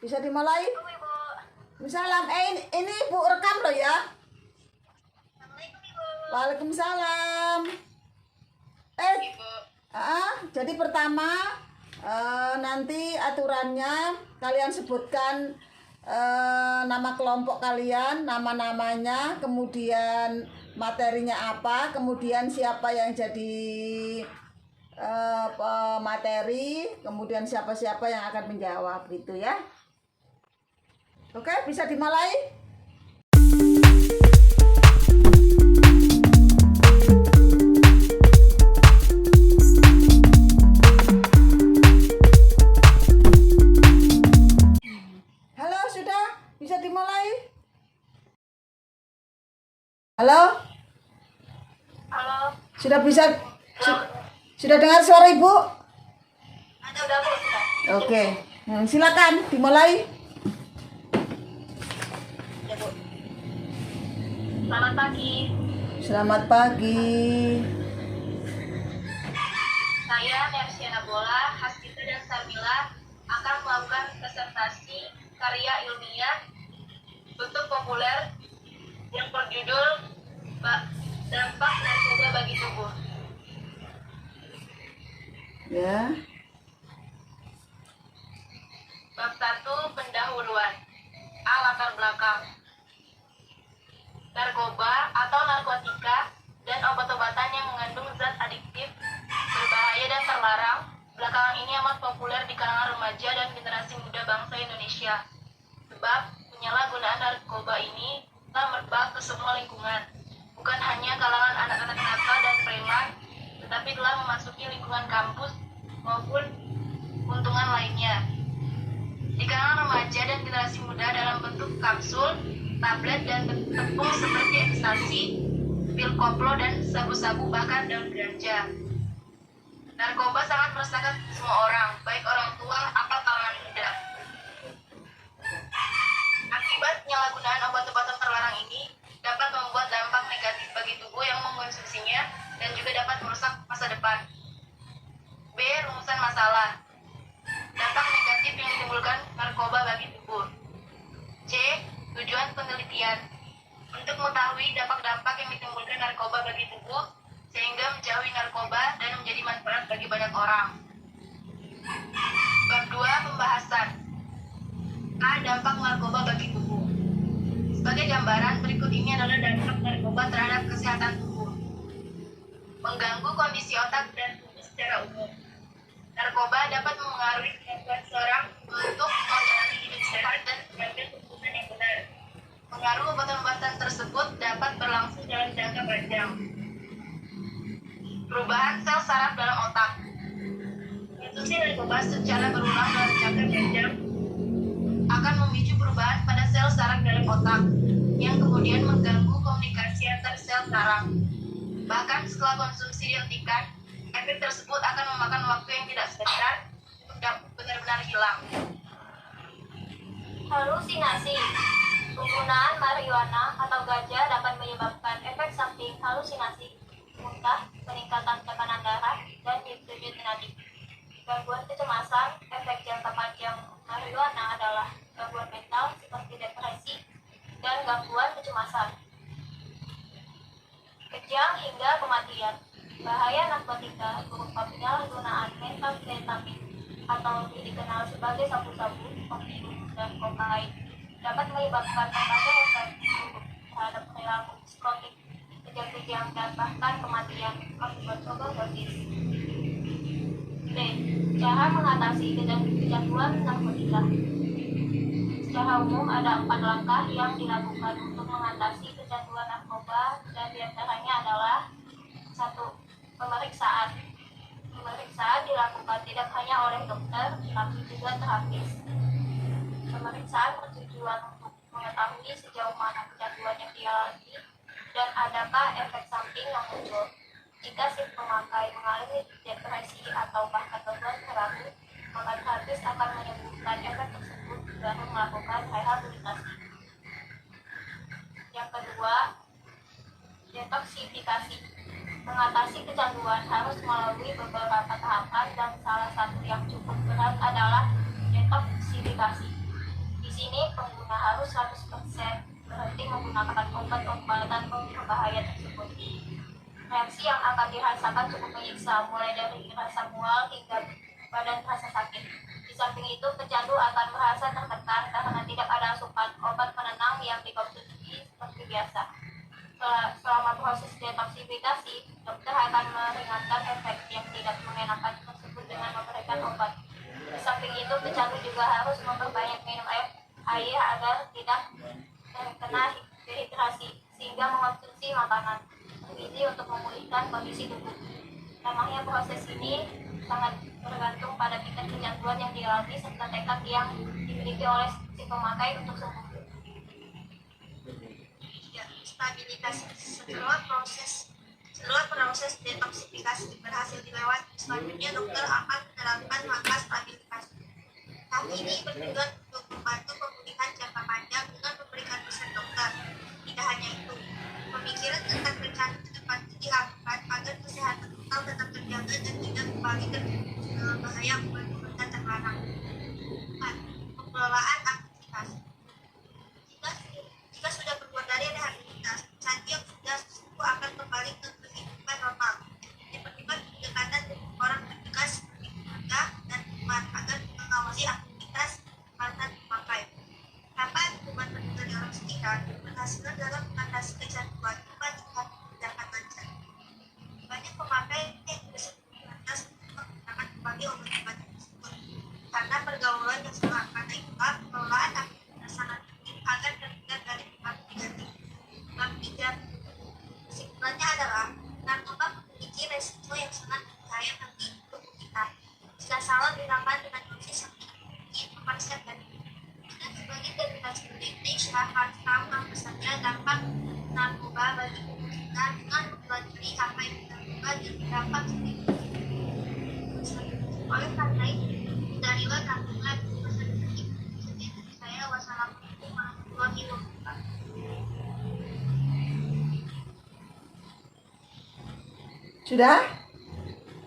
bisa dimulai? Ibu. Salam. Ini Ibu rekam loh ya. Assalamualaikum Ibu. Waalaikumsalam. Ibu. Jadi pertama nanti aturannya kalian sebutkan nama kelompok kalian, nama-namanya, kemudian materinya apa, kemudian siapa yang jadi materi, kemudian siapa-siapa yang akan menjawab gitu ya. Oke, bisa dimulai. Halo, sudah bisa dimulai. Halo? Halo. Sudah bisa sudah dengar suara Ibu? Sudah Bu. Oke. Silakan dimulai. Ya Bu. Selamat pagi. Selamat pagi. Saya Mersiana Bola, Hasita dan Sarmila akan melakukan presentasi karya ilmiah bentuk populer yang berjudul Dampak Narkoba bagi Tubuh. Ya. Bab 1 Pendahuluan. Latar belakang. Narkoba atau narkotika dan obat-obatan yang mengandung zat adiktif, berbahaya dan terlarang, belakangan ini amat populer di kalangan remaja dan generasi muda bangsa Indonesia. Sebab penyalahgunaan narkoba ini telah merebak ke semua lingkungan, bukan hanya kalangan anak-anak nakal dan preman, tetapi telah memasuki lingkungan kampus maupun keuntungan lainnya. Di kalangan remaja dan generasi muda dalam bentuk kapsul, tablet, dan tepung seperti ekstasi, pil koplo, dan sabu-sabu, bahkan daun ganja. Narkoba sangat meresahkan semua orang, baik orang tua atau kalangan muda. Akibat penyalahgunaan obat-obatan terlarang ini dapat membuat dampak negatif bagi tubuh yang mengkonsumsinya dan juga dapat merusak masa depan. B. Rumusan masalah. Dampak negatif yang ditimbulkan narkoba bagi tubuh. C. Tujuan penelitian. Untuk mengetahui dampak-dampak yang ditimbulkan narkoba bagi tubuh, sehingga menjauhi narkoba dan menjadi manfaat bagi banyak orang. Bab 2 Pembahasan. A. Dampak narkoba bagi tubuh. Sebagai gambaran, berikut ini adalah dampak narkoba terhadap kesehatan tubuh. Mengganggu kondisi otak dan tubuh secara umum. Narkoba dapat memengaruhi kemampuan seorang untuk menjalani hidup sehat dan mengambil keputusan yang benar. Pengaruh obat-obatan tersebut dapat berlangsung dalam jangka panjang. Perubahan sel saraf dalam otak. Konsumsi narkoba secara berulang dalam jangka panjang akan memicu perubahan pada sel saraf dalam otak, yang kemudian mengganggu komunikasi antar sel saraf. Bahkan setelah konsumsi dihentikan, efek tersebut akan memakan waktu yang tidak sebentar untuk benar-benar hilang. Halusinasi. Penggunaan marijuana atau ganja dapat menyebabkan efek samping halusinasi, muntah, peningkatan tekanan darah, dan degeneratif. Gangguan kecemasan. Efek jangka panjang marijuana adalah gangguan mental seperti depresi dan gangguan kecemasan. Kejang hingga kematian. Bahaya narkotika berupa penyalahgunaan metamfetamin atau lebih dikenal sebagai sabu-sabu, opium, dan kokain dapat menyebabkan berbagai efek buruk terhadap perilaku psikotik, kejang-kejang, dan bahkan kematian akibat overdosis. B. Cara mengatasi kecanduan narkotika. Secara umum ada 4 langkah yang dilakukan untuk mengatasi kecanduan narkoba, dan diantaranya adalah 1. Pemeriksaan. Pemeriksaan dilakukan tidak hanya oleh dokter, tapi juga terapis. Pemeriksaan bertujuan untuk mengetahui sejauh mana kecanduan yang dialami dan adakah efek samping yang muncul. Jika si pemakai mengalami depresi atau bahkan gangguan terapi, maka terapis akan menyembuhkan efek tersebut baru melakukan rehabilitasi. Yang kedua, detoksifikasi. Mengatasi kecanduan harus melalui beberapa tahapan, dan salah satu yang cukup berat adalah detoksifikasi. sini pengguna harus 100% berhenti menggunakan obat-obatan berbahaya tersebut. Reaksi yang akan dirasakan cukup menyiksa, mulai dari rasa mual hingga badan terasa sakit. Di samping itu, pecandu akan merasa tertekan karena tidak ada asupan obat penenang yang dikonsumsi seperti biasa. Selama proses detoksifikasi, dokter akan meringankan efek yang tidak mengenakan tersebut dengan memberikan obat. Di samping itu, pecandu juga harus memperbanyak minum air agar tidak terkena dehidrasi, sehingga mengonsumsi makanan bergizi untuk memulihkan kondisi tubuh. Lamanya proses ini sangat bergantung pada tingkat kecanduan yang dialami serta tekad yang dimiliki oleh si pemakai untuk sembuh. Stabilitas. Setelah proses detoksifikasi berhasil dilewati, selanjutnya dokter akan menerapkan langkah stabilitas. Hal ini bertujuan untuk membantu pemulihan jangka panjang dengan memberikan resep dokter. Tidak hanya itu, pemikiran tentang rencana ke depan dilakukan agar kesehatan mental tetap terjaga dan tidak kembali dalam bahaya obat-obatan terlarang. 4. Pengelolaan aktivitas. Jika sudah keluar dari rehabilitasi, Santi yang sudah sembuh akan kembali ke kehidupan normal. Diperlukan pendekatan dari orang terdekat seperti keluarga dan teman agar mengawasi aktivitas mantan pemakai. Tanpa dukungan penuh dari orang sekitar, keberhasilan dalam mengatasi kecanduan dibandingkan tindakan lancar. Banyak pemakai yang disebut lantas menggunakan kembali obat-obat tersebut. Karena pergaulan yang salah, karena itulah pengelolaan aktivitas sangat penting agar terhindar dari pengaruh negatif. Bab 3. Kesimpulannya adalah narkoba memiliki resiko yang sangat berbahaya bagi tubuh kita. Jika salah digunakan dengan dosis yang tinggi, memaksakan. Dan sebagai generasi muda Indonesia harus tahu apa saja dampak narkoba bagi tubuh kita dengan mempelajari apa yang narkoba dan berdampak sebagai oleh karena itu, hindarilah narkoba di masa depan. Sekian dari saya. Wassalamualaikum warahmatullahi wabarakatuh. Sudah?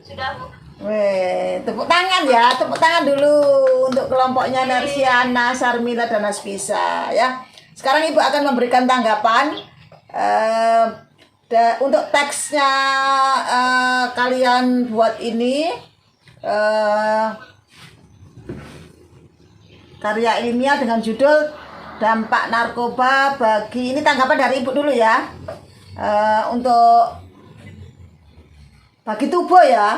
Sudah, Bu. Weh, tepuk tangan ya, tepuk tangan dulu untuk kelompoknya Narsiana, Sarmila, dan Aspisa ya. Sekarang Ibu akan memberikan tanggapan untuk teksnya kalian buat ini karya ilmiah dengan judul Dampak Narkoba Bagi, ini tanggapan dari Ibu dulu ya, untuk bagi tubuh ya,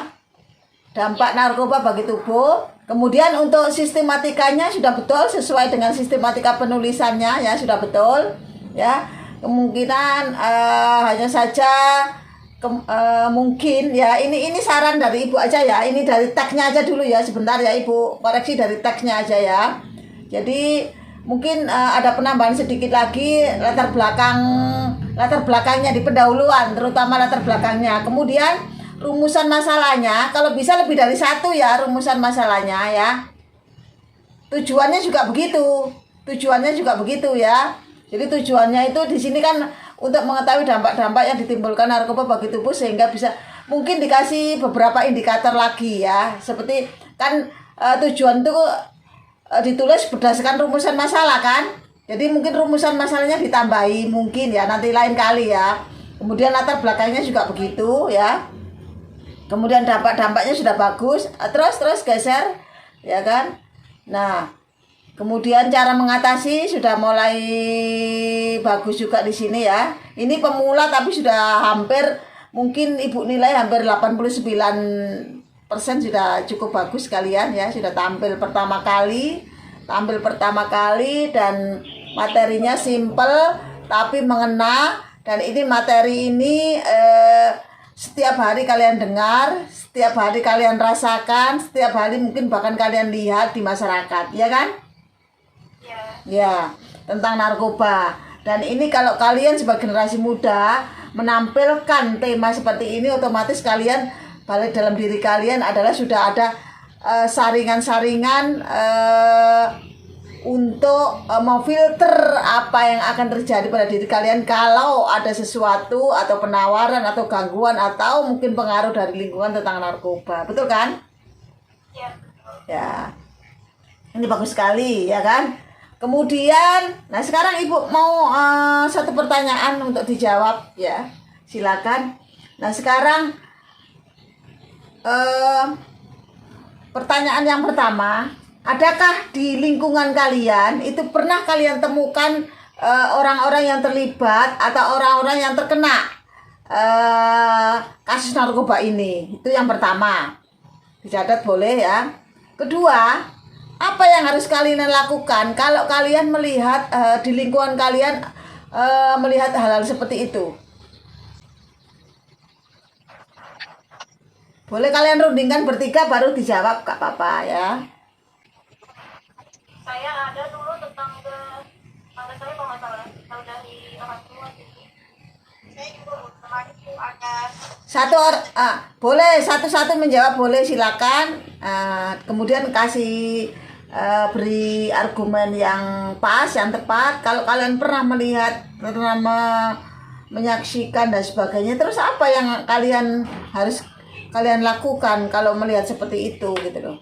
dampak narkoba bagi tubuh. Kemudian untuk sistematikanya sudah betul sesuai dengan sistematika penulisannya ya, sudah betul ya. Kemungkinan hanya saja mungkin ya, ini saran dari Ibu aja ya, ini dari teksnya aja dulu ya, sebentar ya Ibu, koreksi dari teksnya aja ya. Jadi mungkin ada penambahan sedikit lagi latar belakangnya di pendahuluan, terutama latar belakangnya. Kemudian rumusan masalahnya, kalau bisa lebih dari satu ya rumusan masalahnya ya. Tujuannya juga begitu ya. Jadi tujuannya itu di sini kan untuk mengetahui dampak-dampak yang ditimbulkan narkoba bagi tubuh, sehingga bisa mungkin dikasih beberapa indikator lagi ya. Seperti kan tujuan itu ditulis berdasarkan rumusan masalah kan. Jadi mungkin rumusan masalahnya ditambahi mungkin ya, nanti lain kali ya. Kemudian latar belakangnya juga begitu ya. Kemudian dampak-dampaknya sudah bagus, terus geser ya kan. Nah, kemudian cara mengatasi sudah mulai bagus juga di sini ya. Ini pemula tapi sudah hampir, mungkin Ibu nilai hampir 89% sudah cukup bagus kalian ya, sudah tampil pertama kali dan materinya simple tapi mengena. Dan ini materi ini setiap hari kalian dengar, setiap hari kalian rasakan, setiap hari mungkin bahkan kalian lihat di masyarakat, ya kan? Ya, tentang narkoba. Dan ini kalau kalian sebagai generasi muda menampilkan tema seperti ini, otomatis kalian balik dalam diri kalian adalah sudah ada saringan-saringan untuk memfilter apa yang akan terjadi pada diri kalian kalau ada sesuatu atau penawaran atau gangguan atau mungkin pengaruh dari lingkungan tentang narkoba. Betul kan? Ya. Ya. Ini bagus sekali ya kan? Kemudian, nah sekarang Ibu mau satu pertanyaan untuk dijawab ya. Silakan. Nah sekarang pertanyaan yang pertama, adakah di lingkungan kalian itu pernah kalian temukan orang-orang yang terlibat atau orang-orang yang terkena kasus narkoba ini? Itu yang pertama. Dicatat boleh ya. Kedua, apa yang harus kalian lakukan kalau kalian melihat di lingkungan kalian melihat hal-hal seperti itu? Boleh kalian rundingkan bertiga baru dijawab, gak apa-apa ya. Saya ada dulu tetangga saya kalau nggak salah tahu dari orang tua gitu. Saya juga kemarin itu ada boleh satu-satu menjawab, boleh silakan. Kemudian kasih beri argumen yang pas, yang tepat. Kalau kalian pernah melihat, pernah menyaksikan dan sebagainya, terus apa yang harus kalian lakukan kalau melihat seperti itu gitu loh.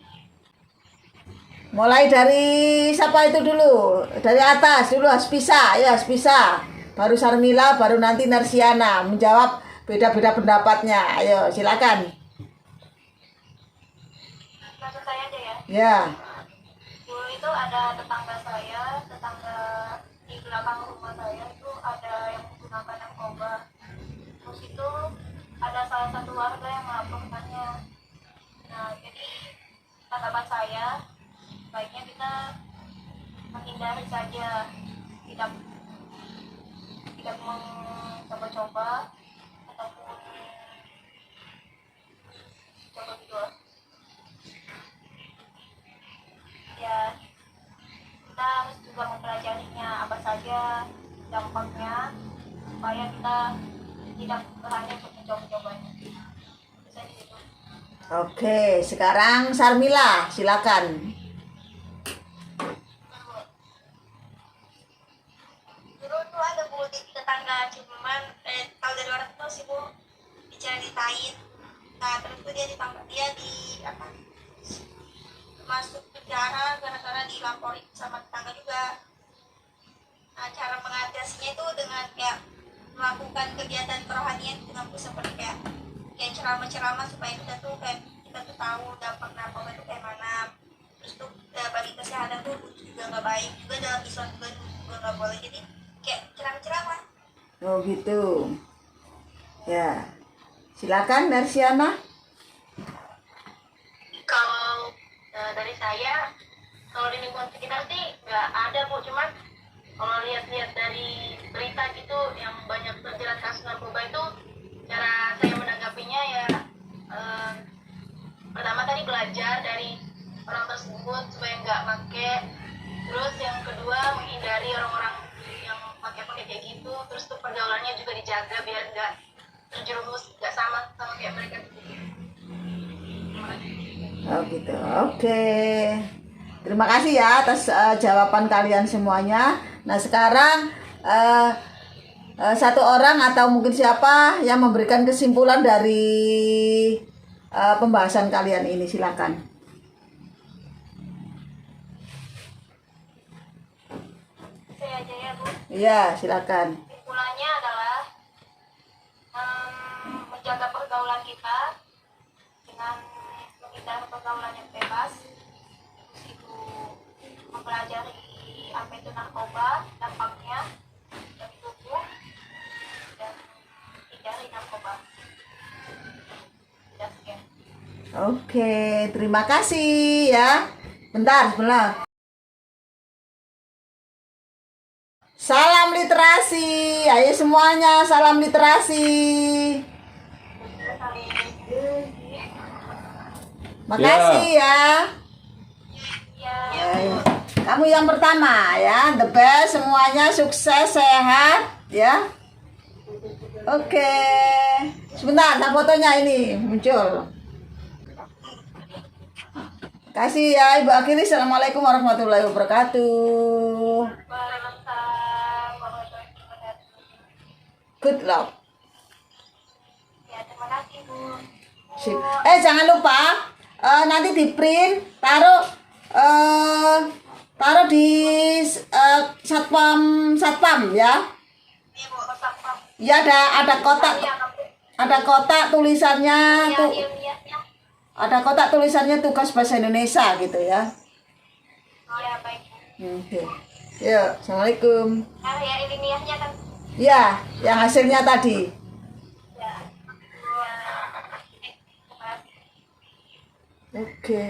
Mulai dari siapa itu dulu? Dari atas dulu, Haspisa. Ya, Haspisa. Baru Sarmila, baru nanti Narsiana menjawab beda-beda pendapatnya. Ayo, silakan. maksud saya aja ya. Ya. Dulu itu ada tetangga di belakang rumah saya itu ada yang menggunakan narkoba. Terus itu ada salah satu warga yang melaporkannya. Nah, jadi tanggapan saya baiknya kita menghindari saja, tidak mencoba-coba ataupun coba gitu. Ya, kita harus juga mempelajarinya apa saja dampaknya supaya kita tidak berani untuk mencoba-cobanya. Bisa gitu. Oke, sekarang Sarmila, silakan. Dulu tuh ada Bu di tetangga, cuman tahu dari orang tuh sih Bu diceritain. Nah terus tuh masuk penjara gara-gara dilaporin sama tetangga juga. Nah cara mengatasinya itu dengan kayak melakukan kegiatan kerohanian dengan seperti kayak ceramah-ceramah supaya kita tuh tahu dampak narkoba itu kayak mana. Terus tuh bagi kesehatan tuh juga nggak baik, juga dalam Islam juga nggak boleh. Jadi kayak ceramah-ceramah. Oh gitu. Ya, silakan Narsiana. Kalau dari saya, kalau di lingkungan sekitar sih nggak ada Bu, cuman kalau lihat-lihat dari berita gitu yang banyak terjerat kasus narkoba itu, cara saya menanggapinya ya pertama tadi belajar dari orang tersebut supaya nggak make, terus yang kedua menghindari orang-orang yang pakai kayak gitu, terus tuh pergaulannya juga dijaga biar nggak terjerumus, nggak sama kayak mereka. Oh gitu. Oke. Terima kasih ya atas jawaban kalian semuanya. Nah sekarang satu orang atau mungkin siapa yang memberikan kesimpulan dari pembahasan kalian ini, silakan. Saya aja ya Bu. Iya, silakan. Kesimpulannya adalah menjaga pergaulan kita dengan menghindari pergaulan yang bebas, terus itu mempelajari apa itu narkoba, dampaknya dari tubuh, dan hindari narkoba. Sudah sekian. Oke, terima kasih ya. Bentar, sebelah. Salam literasi. Ayo semuanya, salam literasi. Makasih ya. Ayo. Kamu yang pertama ya, the best, semuanya sukses, sehat ya. Oke. Sebentar, nah fotonya ini muncul. Kasih ya Ibu akhiri. Assalamualaikum warahmatullahi wabarakatuh. Waalaikumsalam warahmatullahi wabarakatuh. Good luck. Ya, terima kasih Bu. Sip. Jangan lupa nanti di print taruh Taruh di satpam ya. Iya Bu, satpam. Ya ada kotak. Iya, tapi Ada kotak tulisannya ya tuh. ilmiahnya. Ada kotak tulisannya tugas bahasa Indonesia gitu ya. Iya, baik. Oke. Ya, assalamualaikum. Nah, ya ilmiahnya kan. Ya, yang hasilnya tadi. Ya. Ya. Oke.